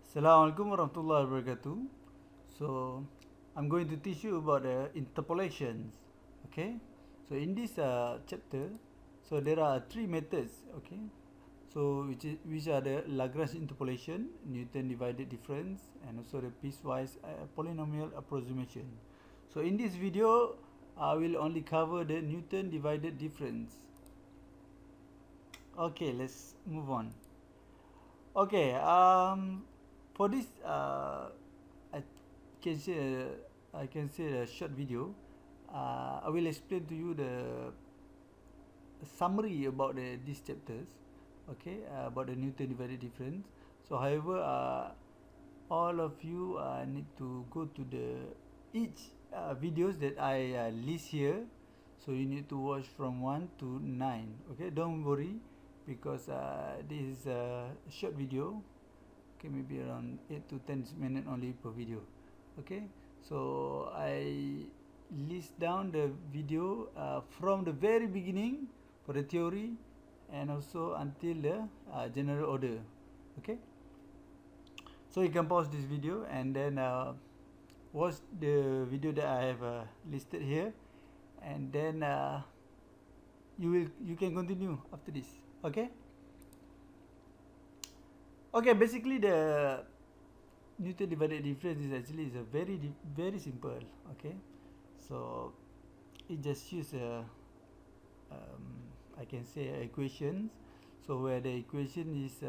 Assalamualaikum warahmatullahi wabarakatuh. So, I'm going to teach you about the interpolations. Okay. So in this chapter, so there are three methods. Okay. So which are the Lagrange interpolation, Newton divided difference, and also the piecewise polynomial approximation. So in this video, I will only cover the Newton divided difference. Okay, let's move on. Okay, for this, I can say a short video. I will explain to you the summary about these chapters. Okay, about the Newton divided difference. So, however, all of you need to go to the each videos that I list here. So you need to watch from 1 to 9. Okay, don't worry because this is a short video. Okay, maybe around 8 to 10 minutes only per video. Okay, so I list down the video from the very beginning for the theory and also until the general order. Okay, so you can pause this video and then watch the video that I have listed here, and then you can continue after this. Okay. Okay, basically the Newton divided difference is actually is a very simple. Okay, so it just use a I can say equations. So where the equation is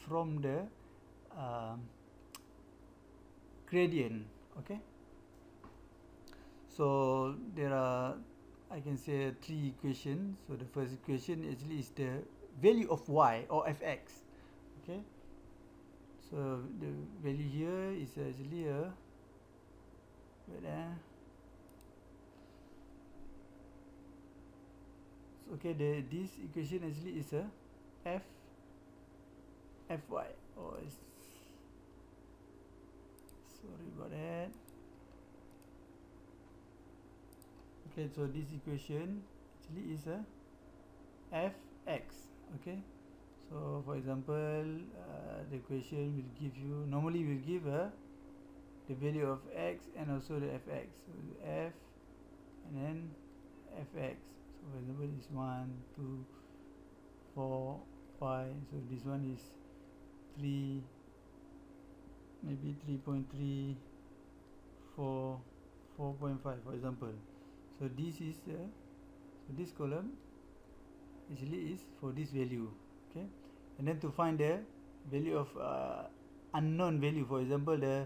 from the um, gradient. Okay, so there are I can say three equations. So the first equation actually is the value of y or fx. Okay, so the value here is actually a wait so okay, this equation actually is a fy or sorry about that. Okay, so this equation actually is a fx. Okay, so for example, the equation will give you normally will give the value of x and also the fx. So f and then fx. So for example, this 1, 2, 4, 5. So this one is 3, maybe 3.3, 4, 4.5 for example. So this is so this column actually is for this value. Okay, and then to find the value of unknown value, for example the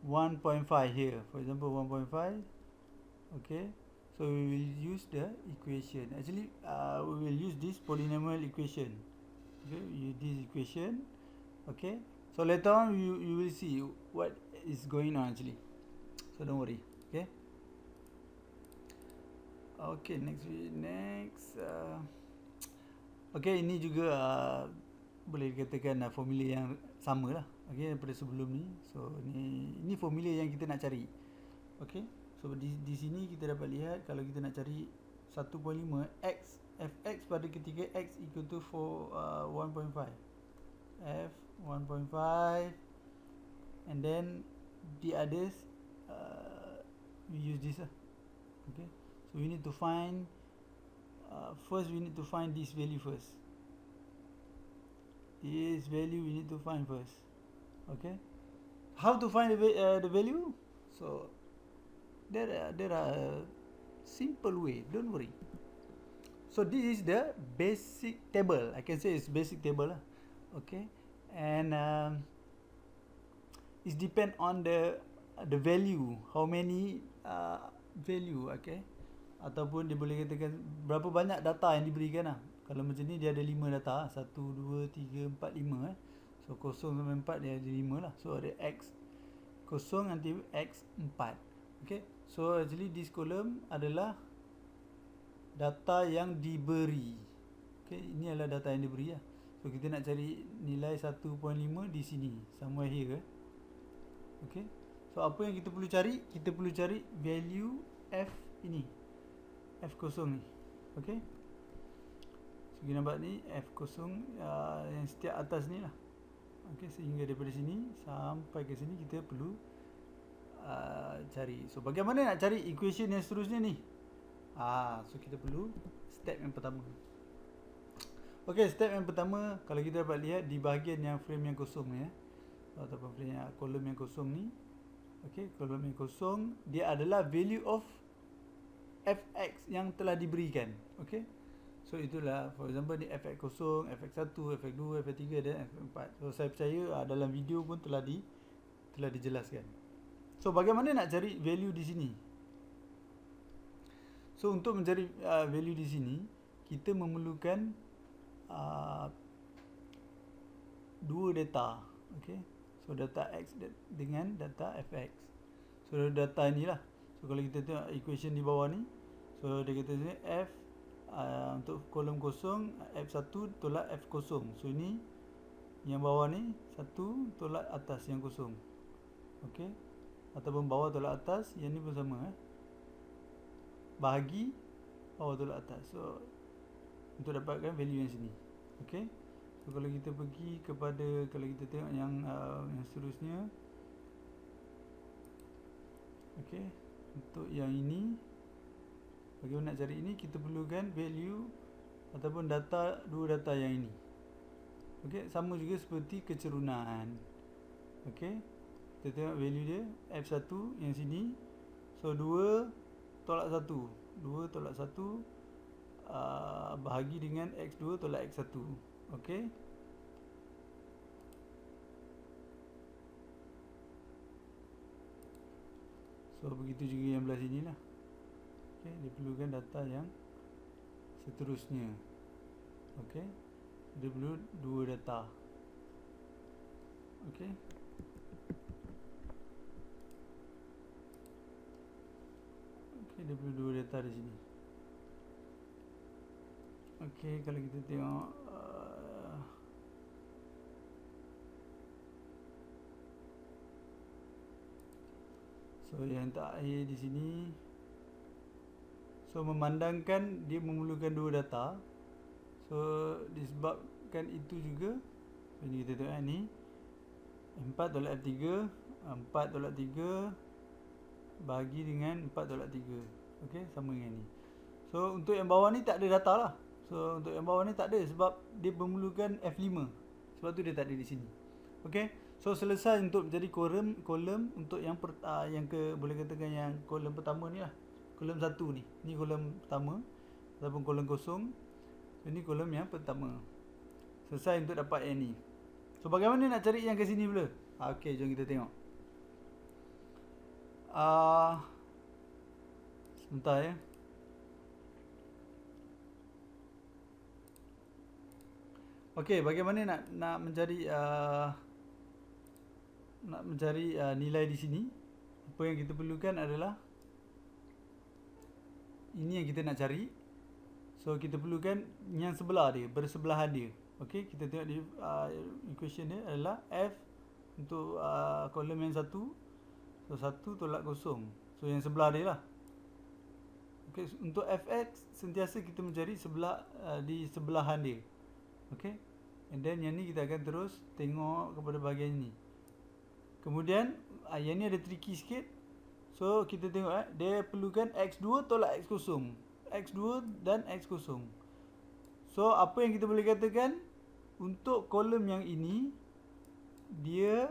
1.5 here, for example 1.5. Okay, so we will use the equation actually we will use this polynomial equation. Okay, use this equation. Okay, so later on you will see what is going on actually, so don't worry. Okay. Okay, next okay, ini juga boleh dikatakan formula yang sama lah. Okay, daripada sebelum ni. So ni formula yang kita nak cari. Okay, so di sini kita dapat lihat kalau kita nak cari 1.5 x fx pada ketika x equal to 1.5 f 1.5, and then the others we use this lah. Okay, so we need to find first we need to find this value first. This value we need to find first. Okay, how to find the value? So there are simple way, don't worry. So this is the basic table, I can say it's basic table lah. Okay, and it depend on the value, how many value. Okay, ataupun dia boleh katakan berapa banyak data yang diberikan lah. Kalau macam ni dia ada 5 data, 1, 2, 3, 4, 5 so 0 sampai 4 dia ada 5 lah. So ada x 0 nanti x 4. Okay, so actually this column adalah data yang diberi. Okay, ini adalah data yang diberi lah. So kita nak cari nilai 1.5 di sini, somewhere here. Okay, so apa yang kita perlu cari? Kita perlu cari value f ini, f0 ni. Okay, so kita nampak ni f0 yang setiap atas ni lah. Okey, sehingga daripada sini sampai ke sini kita perlu cari. So bagaimana nak cari equation yang seterusnya ni? So kita perlu step yang pertama. Okey, step yang pertama, kalau kita dapat lihat di bahagian yang frame yang kosong ni ataupun frame yang kolom yang kosong ni. Okey, kolom yang kosong dia adalah value of fx yang telah diberikan. Okey. So itulah, for example ni fx0, fx1, fx2, fx3 dan fx4. So saya percaya dalam video pun telah dijelaskan. So bagaimana nak cari value di sini? So untuk mencari value di sini, kita memerlukan dua data. Okey. So data x dengan data fx. So data inilah. So kalau kita tengok equation di bawah ni, so dia kata sini f untuk kolom kosong f1 tolak f0. So ini yang bawah ni 1 tolak atas yang kosong. Okey. Ataupun bawah tolak atas, yang ni pun sama bahagi bawah tolak atas. So untuk dapatkan value yang sini. Okey. So kalau kita pergi kepada, kalau kita tengok yang seterusnya. Okey. Untuk yang ini, bagaimana nak cari ini? Kita perlukan value ataupun data, dua data yang ini. Okey, sama juga seperti kecerunan. Okey. Kita tengok value dia f1 yang sini. So 2 tolak 1. 2 tolak 1 bahagi dengan x2 tolak x1. Okey. So begitu juga yang belah sini lah. Okay, dia perlukan data yang seterusnya. Okey. Dia perlu dua data. Okey. Okey, dia perlu dua data di sini. Okey, kalau kita tengok so yang terakhir di sini. So memandangkan dia memerlukan dua data. So disebabkan itu juga, so ini kita tengok ni 4 tolak F3, 4 tolak 3 bahagi dengan 4 tolak 3. Okey, sama dengan ni. So untuk yang bawah ni tak ada data lah. So untuk yang bawah ni tak ada sebab dia memerlukan F5. Sebab tu dia tak ada di sini. Okey. So selesai untuk menjadi kolom untuk yang boleh katakan yang kolom pertama ni lah. Kolom 1 ni. Ni kolom pertama ataupun kolom kosong. Ini kolom yang pertama. Selesai untuk dapat yang ni. So bagaimana nak cari yang ke sini pula? Okey, jom kita tengok. Sebentar ya. Okey, bagaimana nak mencari nilai di sini? Apa yang kita perlukan adalah ini yang kita nak cari. So kita perlukan yang sebelah dia, bersebelahan dia. Okey, kita tengok di equation dia adalah f untuk kolom yang 1. So 1 tolak kosong. So yang sebelah dia lah. Okey, untuk fx sentiasa kita mencari di sebelahan dia. Okey. And then yang ni kita akan terus tengok kepada bahagian ni. Kemudian yang ni ada tricky sikit. So kita tengok dia perlukan x2 tolak x0. X2 dan x0. So apa yang kita boleh katakan untuk kolom yang ini, dia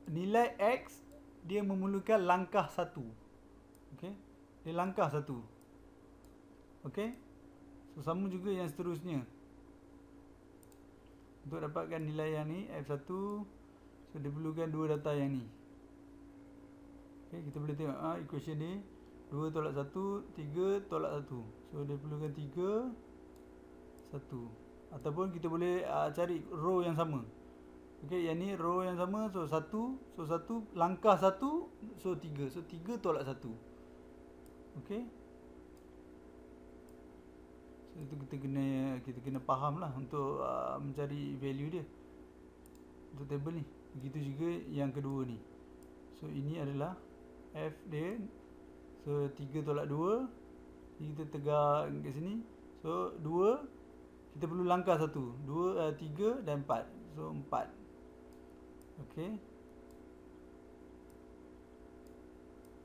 nilai x dia memerlukan langkah 1. Okey. Dia langkah 1. Okey. So sama juga yang seterusnya. Untuk dapatkan nilai yang ni f1, so dia perlukan dua data yang ni. Okey, kita boleh tengok equation ni 2 tolak 1, 3 tolak 1. So dia perlukan 3, 1. Ataupun kita boleh cari row yang sama. Okey, yang ni row yang sama. So 1, so 1 langkah 1, so 3. So 3 tolak 1. Okey. So itu kita kena faham lah untuk mencari value dia untuk table ni. Begitu juga yang kedua ni. So ini adalah F dia. So 3 tolak 2. Kita tegak kat sini. So 2, kita perlu langkah 1. 2, 3 dan 4. So 4. Okey.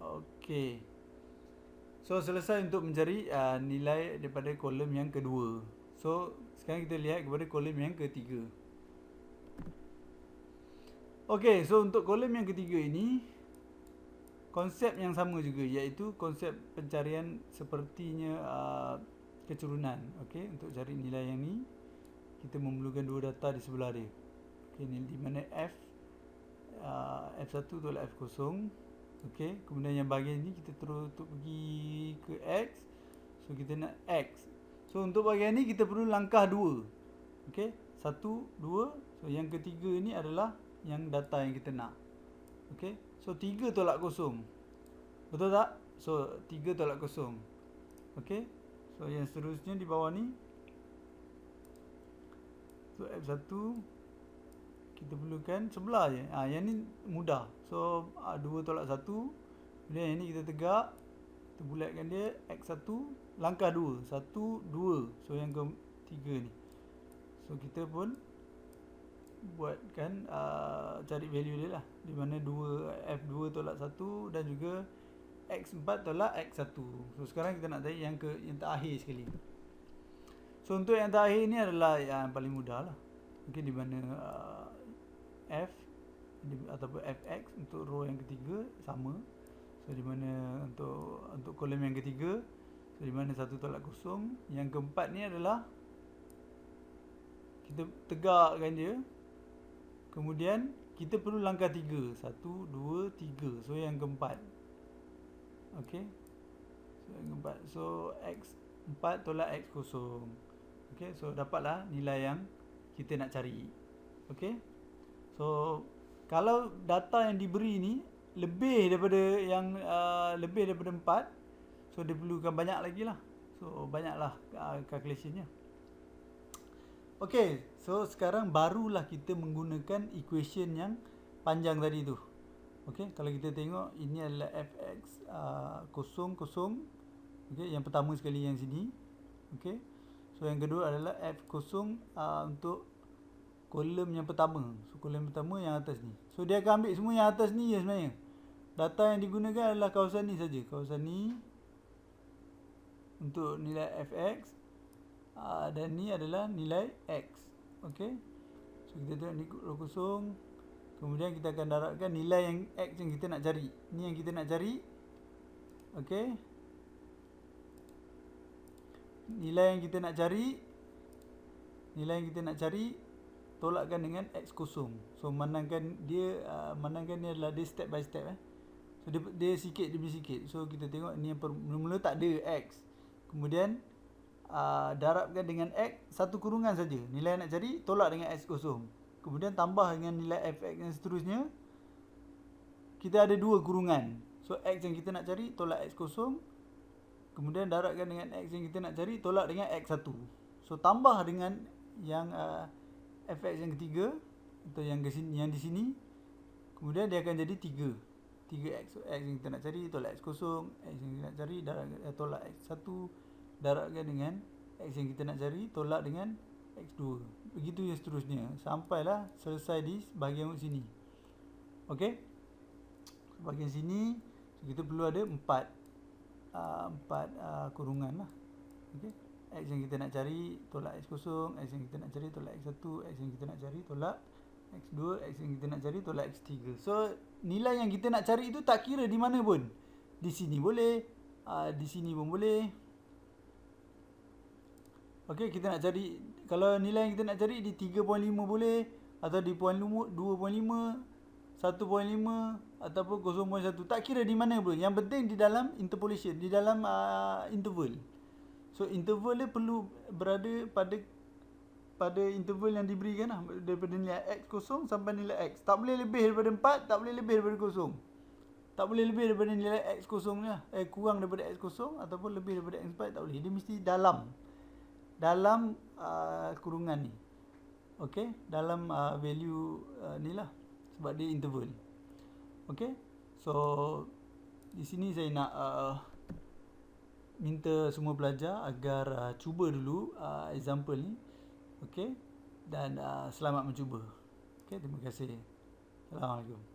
Okey. So selesai untuk mencari nilai daripada kolom yang kedua. So sekarang kita lihat kepada kolom yang ketiga. Okey, so untuk kolom yang ketiga ini konsep yang sama juga, iaitu konsep pencarian sepertinya keturunan. Okey, untuk cari nilai yang ni kita memerlukan dua data di sebelah dia. Okey, ni di mana F1 tolak F0. Okey, kemudian yang bahagian ni kita terus untuk pergi ke X. So kita nak X. So untuk bahagian ni kita perlu langkah 2. Okey, 1, 2. So yang ketiga ni adalah yang data yang kita nak. Okey, so 3 tolak 0. Betul tak? So 3 tolak 0. Okey, so yang seterusnya di bawah ni, so F1 kita perlukan sebelah je. Yang ni mudah. So 2 tolak 1. Kemudian yang ni kita tegak, kita bulatkan dia X1, langkah 2. 1, 2. So yang ketiga ni. So kita pun buatkan cari value dia lah, di mana F2 tolak 1 dan juga X4 tolak X1. So sekarang kita nak cari yang terakhir sekali. So untuk yang terakhir ni adalah yang paling mudah lah. Mungkin di mana F ataupun Fx untuk row yang ketiga sama. So di mana untuk kolom yang ketiga, so di mana 1 tolak 0. Yang keempat ni adalah kita tegakkan dia. Kemudian kita perlu langkah 3. 1, 2, 3. So yang keempat. Okey. So yang keempat. So X4 tolak X0. Okey, so dapatlah nilai yang kita nak cari. Okey. So kalau data yang diberi ni lebih daripada 4, so dia perlukan banyak lagi lah. So banyaklah calculationnya. Okey, so sekarang barulah kita menggunakan equation yang panjang tadi tu. Okey, kalau kita tengok ini adalah Fx 0, 0. Okey, yang pertama sekali yang sini. Okey. So yang kedua adalah F0 untuk kolom yang pertama. So kolom pertama yang atas ni. So dia akan ambil semua yang atas ni je sebenarnya. Data yang digunakan adalah kawasan ni saja. Kawasan ni untuk nilai Fx. Dan ni adalah nilai X. Okey. So kita tengok ni row kosong. Kemudian kita akan darabkan nilai yang X yang kita nak cari. Ni yang kita nak cari. Okey. Nilai yang kita nak cari tolakkan dengan X0. So menangkan dia ni adalah dia step by step. So dia sikit demi sikit. So kita tengok ni yang mula-mula tak ada X. Kemudian darabkan dengan X satu kurungan saja. Nilai yang nak cari tolak dengan X0. Kemudian tambah dengan nilai Fx yang seterusnya. Kita ada 2 kurungan. So X yang kita nak cari tolak X0. Kemudian darabkan dengan X yang kita nak cari tolak dengan X1. So tambah dengan yang Fx yang ketiga atau yang di sini. Kemudian dia akan jadi 3x. So X yang kita nak cari tolak X0. X yang kita nak cari tolak X1. Darabkan dengan X yang kita nak cari tolak dengan X2. Begitu yang seterusnya. Sampailah selesai di bahagian sini. Okey. Bahagian sini kita perlu ada 4 kurungan lah. Okey. X yang kita nak cari tolak X0. X yang kita nak cari tolak X1. X yang kita nak cari tolak X2. X yang kita nak cari tolak X3. So nilai yang kita nak cari itu tak kira di mana pun. Di sini boleh. Di sini pun boleh. Okey, kita nak cari, kalau nilai yang kita nak cari di 3.5 boleh, atau di 2.5, 1.5 ataupun 0.1. Tak kira di mana pun. Yang penting di dalam interpolation, di dalam interval. So interval dia perlu berada pada interval yang diberikan lah, daripada nilai X0 sampai nilai X. Tak boleh lebih daripada 4, tak boleh lebih daripada 0. Tak boleh lebih daripada nilai X0 ni lah. Kurang daripada X0 ataupun lebih daripada X4 tak boleh. Dia mesti dalam kurungan ni. Okey, dalam value ni lah, sebab dia interval. Okey. So di sini saya nak minta semua pelajar agar cuba dulu example ni. Okey, dan selamat mencuba. Okey, terima kasih. Assalamualaikum.